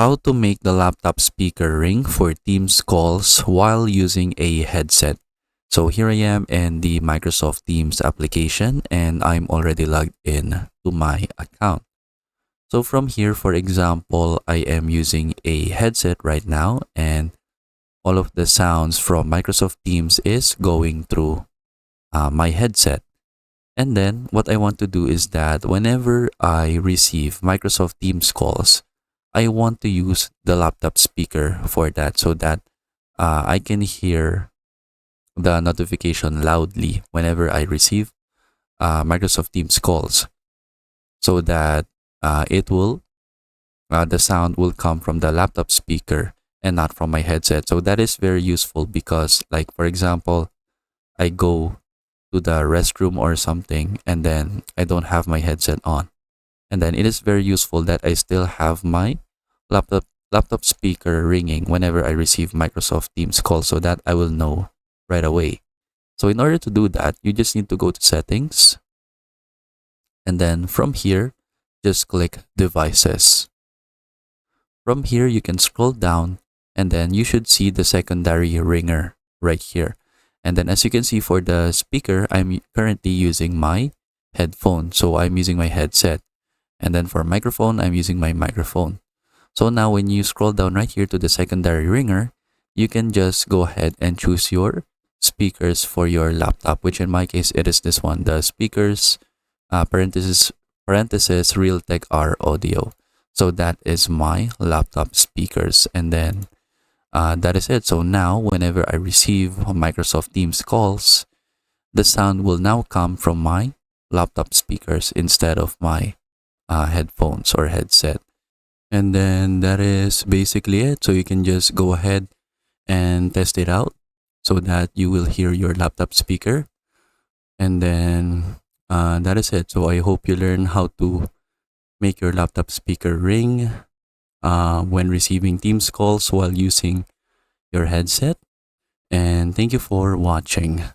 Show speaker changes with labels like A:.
A: How to make the laptop speaker ring for Teams calls while using a headset. So here I am in the Microsoft Teams application and I'm already logged in to my account. So from here, for example, I am using a headset right now and all of the sounds from Microsoft Teams is going through my headset. And then what I want to do is that whenever I receive Microsoft Teams calls, I want to use the laptop speaker for that so that I can hear the notification loudly whenever I receive Microsoft Teams calls so that the sound will come from the laptop speaker and not from my headset. So that is very useful because, like, for example, I go to the restroom or something and then I don't have my headset on. And then it is very useful that I still have my laptop speaker ringing whenever I receive Microsoft Teams call so that I will know right away. So in order to do that, you just need to go to settings and then from here, just click devices. From here, you can scroll down and then you should see the secondary ringer right here. And then as you can see for the speaker, I'm currently using my headphone. So I'm using my headset. And then for microphone, I'm using my microphone. So now when you scroll down right here to the secondary ringer, you can just go ahead and choose your speakers for your laptop, which in my case, it is this one, the speakers, parenthesis, Realtek R audio. So that is my laptop speakers. And then that is it. So now whenever I receive Microsoft Teams calls, the sound will now come from my laptop speakers instead of my headphones or headset. And then that is basically it. So you can just go ahead and test it out so that you will hear your laptop speaker. And then that is it. So I hope you learn how to make your laptop speaker ring when receiving Teams calls while using your headset. And thank you for watching.